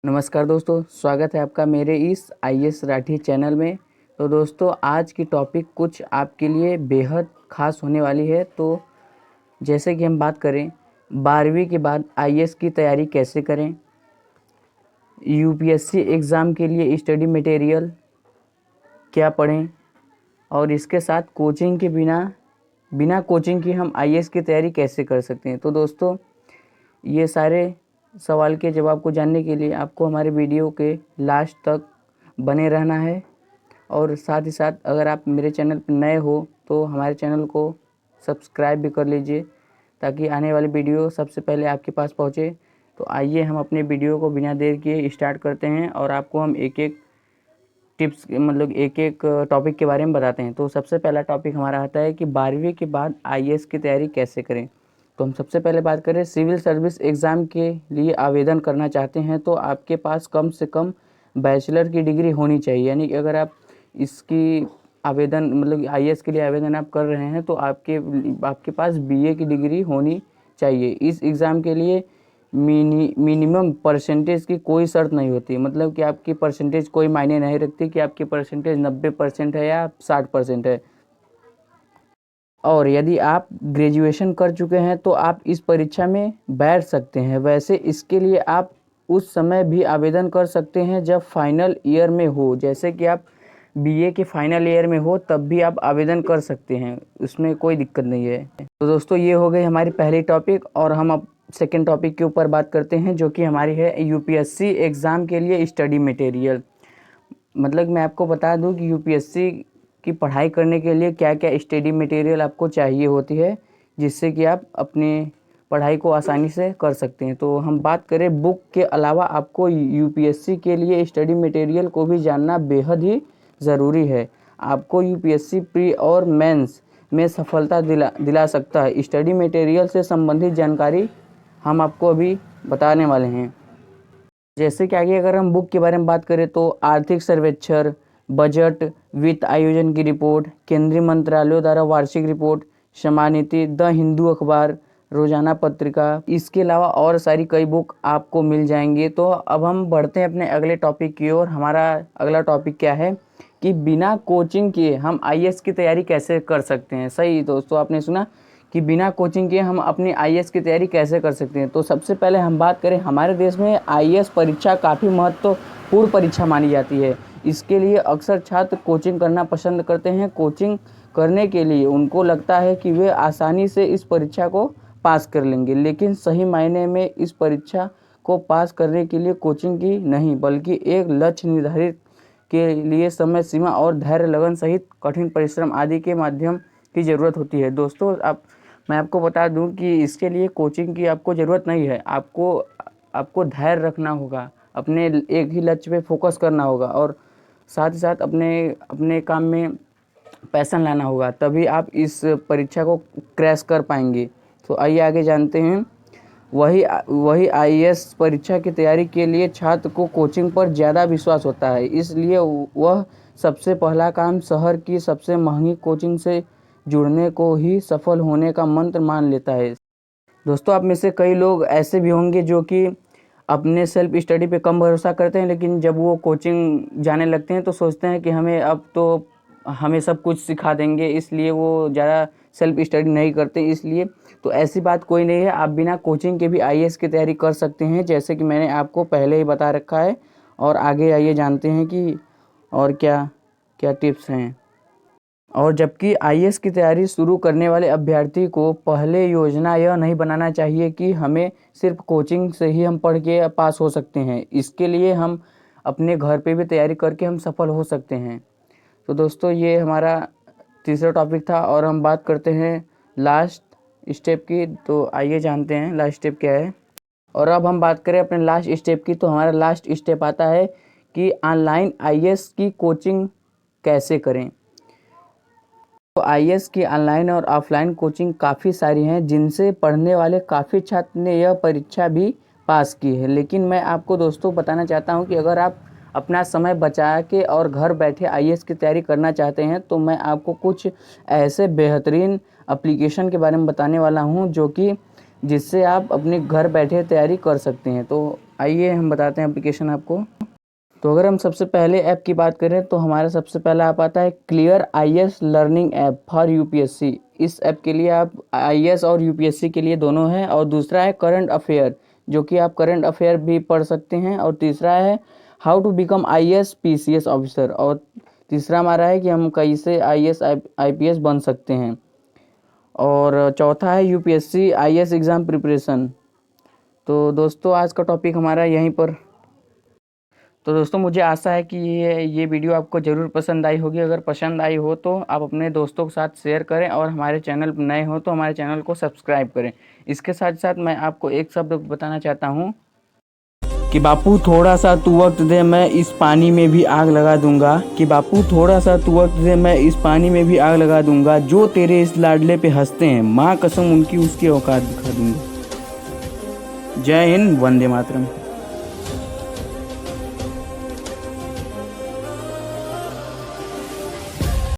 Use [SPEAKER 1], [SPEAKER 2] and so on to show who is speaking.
[SPEAKER 1] नमस्कार दोस्तों, स्वागत है आपका मेरे इस आईएएस राठी चैनल में। तो दोस्तों, आज की टॉपिक कुछ आपके लिए बेहद ख़ास होने वाली है। तो जैसे कि हम बात करें 12वीं के बाद आईएएस की तैयारी कैसे करें, यूपीएससी एग्ज़ाम के लिए स्टडी मटेरियल क्या पढ़ें और इसके साथ कोचिंग के बिना कोचिंग की हम आईएएस की तैयारी कैसे कर सकते हैं। तो दोस्तों, ये सारे सवाल के जवाब को जानने के लिए आपको हमारे वीडियो के लास्ट तक बने रहना है। और साथ ही साथ अगर आप मेरे चैनल पर नए हो तो हमारे चैनल को सब्सक्राइब भी कर लीजिए ताकि आने वाली वीडियो सबसे पहले आपके पास पहुंचे। तो आइए हम अपने वीडियो को बिना देर किए स्टार्ट करते हैं और आपको हम एक एक टिप्स एक एक टॉपिक के बारे में बताते हैं। तो सबसे पहला टॉपिक हमारा आता है कि 12वीं के बाद आईएएस की तैयारी कैसे करें। तो हम सबसे पहले बात करें, सिविल सर्विस एग्ज़ाम के लिए आवेदन करना चाहते हैं तो आपके पास कम से कम बैचलर की डिग्री होनी चाहिए। यानी कि अगर आप इसकी आवेदन आईएएस के लिए आवेदन आप कर रहे हैं तो आपके पास बीए की डिग्री होनी चाहिए। इस एग्ज़ाम के लिए मिनिमम परसेंटेज की कोई शर्त नहीं होती, मतलब कि आपकी परसेंटेज कोई मायने नहीं रखती कि आपकी परसेंटेज 90% है या 60% है। और यदि आप ग्रेजुएशन कर चुके हैं तो आप इस परीक्षा में बैठ सकते हैं। वैसे इसके लिए आप उस समय भी आवेदन कर सकते हैं जब फाइनल ईयर में हो, जैसे कि आप बीए के फाइनल ईयर में हो तब भी आप आवेदन कर सकते हैं, उसमें कोई दिक्कत नहीं है। तो दोस्तों, ये हो गई हमारी पहली टॉपिक और हम अब सेकेंड टॉपिक के ऊपर बात करते हैं जो कि हमारी है यूपीएससी एग्ज़ाम के लिए स्टडी मटेरियल। मैं आपको बता दूं कि यूपीएससी की पढ़ाई करने के लिए क्या क्या स्टडी मटेरियल आपको चाहिए होती है, जिससे कि आप अपनी पढ़ाई को आसानी से कर सकते हैं। तो हम बात करें बुक के अलावा आपको यूपीएससी के लिए स्टडी मटेरियल को भी जानना बेहद ही ज़रूरी है। आपको यूपीएससी प्री और मेंस में सफलता दिला सकता है। स्टडी मटेरियल से संबंधित जानकारी हम आपको अभी बताने वाले हैं। जैसे कि आगे अगर हम बुक के बारे में बात करें तो आर्थिक सर्वेक्षण, बजट, वित्त आयोजन की रिपोर्ट, केंद्रीय मंत्रालयों द्वारा वार्षिक रिपोर्ट, समानीति, द हिंदू अखबार, रोजाना पत्रिका, इसके अलावा और सारी कई बुक आपको मिल जाएंगे। तो अब हम बढ़ते हैं अपने अगले टॉपिक की ओर। हमारा अगला टॉपिक क्या है कि बिना कोचिंग किए हम आईएएस की तैयारी कैसे कर सकते हैं। सही दोस्तों, आपने सुना कि बिना कोचिंग के हम अपनी आईएएस की तैयारी कैसे कर सकते हैं। तो सबसे पहले हम बात करें, हमारे देश में आईएएस परीक्षा काफ़ी महत्वपूर्ण परीक्षा मानी जाती है। इसके लिए अक्सर छात्र कोचिंग करना पसंद करते हैं। कोचिंग करने के लिए उनको लगता है कि वे आसानी से इस परीक्षा को पास कर लेंगे, लेकिन सही मायने में इस परीक्षा को पास करने के लिए कोचिंग की नहीं बल्कि एक लक्ष्य निर्धारित के लिए समय सीमा और धैर्य, लगन सहित कठिन परिश्रम आदि के माध्यम की ज़रूरत होती है। दोस्तों, मैं आपको बता दूं कि इसके लिए कोचिंग की आपको ज़रूरत नहीं है। आपको धैर्य रखना होगा, अपने एक ही लक्ष्य पे फोकस करना होगा और साथ ही साथ अपने काम में पैशन लाना होगा, तभी आप इस परीक्षा को क्रैश कर पाएंगे। तो आइए आगे जानते हैं। वही आईएएस परीक्षा की तैयारी के लिए छात्र को कोचिंग पर ज़्यादा विश्वास होता है, इसलिए वह सबसे पहला काम शहर की सबसे महंगी कोचिंग से जुड़ने को ही सफल होने का मंत्र मान लेता है। दोस्तों, आप में से कई लोग ऐसे भी होंगे जो कि अपने सेल्फ स्टडी पे कम भरोसा करते हैं, लेकिन जब वो कोचिंग जाने लगते हैं तो सोचते हैं कि हमें सब कुछ सिखा देंगे, इसलिए वो ज़्यादा सेल्फ स्टडी नहीं करते। इसलिए तो ऐसी बात कोई नहीं है, आप बिना कोचिंग के भी आईएएस की तैयारी कर सकते हैं, जैसे कि मैंने आपको पहले ही बता रखा है। और आगे आइए जानते हैं कि और क्या क्या टिप्स हैं। और जबकि आईएएस की तैयारी शुरू करने वाले अभ्यर्थी को पहले योजना यह नहीं बनाना चाहिए कि हमें सिर्फ कोचिंग से ही हम पढ़ के पास हो सकते हैं। इसके लिए हम अपने घर पे भी तैयारी करके हम सफल हो सकते हैं। तो दोस्तों, ये हमारा तीसरा टॉपिक था और हम बात करते हैं लास्ट स्टेप की। तो आइए जानते हैं लास्ट स्टेप क्या है। और अब हम बात करें अपने लास्ट स्टेप की, तो हमारा लास्ट स्टेप आता है कि ऑनलाइन आईएएस की कोचिंग कैसे करें। तो आईएएस की ऑनलाइन और ऑफलाइन कोचिंग काफ़ी सारी हैं, जिनसे पढ़ने वाले काफ़ी छात्र ने यह परीक्षा भी पास की है। लेकिन मैं आपको दोस्तों बताना चाहता हूं कि अगर आप अपना समय बचा के और घर बैठे आईएएस की तैयारी करना चाहते हैं तो मैं आपको कुछ ऐसे बेहतरीन एप्लीकेशन के बारे में बताने वाला हूं जो कि जिससे आप अपने घर बैठे तैयारी कर सकते हैं। तो आइए हम बताते हैं एप्लीकेशन आपको। तो अगर हम सबसे पहले ऐप की बात करें तो हमारा सबसे पहला ऐप आता है clear IAS learning app for UPSC. इस ऐप के लिए आप आईएएस और यूपीएससी के लिए दोनों है। और दूसरा है करंट अफेयर, जो कि आप करंट अफेयर भी पढ़ सकते हैं। और तीसरा है how to become IAS PCS officer. और तीसरा हमारा है कि हम कैसे आईएएस आईपीएस बन सकते हैं। और चौथा है यूपीएससी आईएएस एग्ज़ाम प्रिपरेशन। तो दोस्तों आज का टॉपिक हमारा यहीं पर। तो दोस्तों मुझे आशा है कि ये वीडियो आपको ज़रूर पसंद आई होगी। अगर पसंद आई हो तो आप अपने दोस्तों के साथ शेयर करें और हमारे चैनल पर नए हो तो हमारे चैनल को सब्सक्राइब करें। इसके साथ साथ मैं आपको एक शब्द बताना चाहता हूँ कि बापू थोड़ा सा तू वक्त दे, मैं इस पानी में भी आग लगा दूंगा। कि बापू थोड़ा सा तू वक्त दे, मैं इस पानी में भी आग लगा दूंगा। जो तेरे इस लाडले पे हंसते हैं, माँ कसम उनकी उसकी औकात दिखा दूंगा। जय हिंद, वंदे मातरम।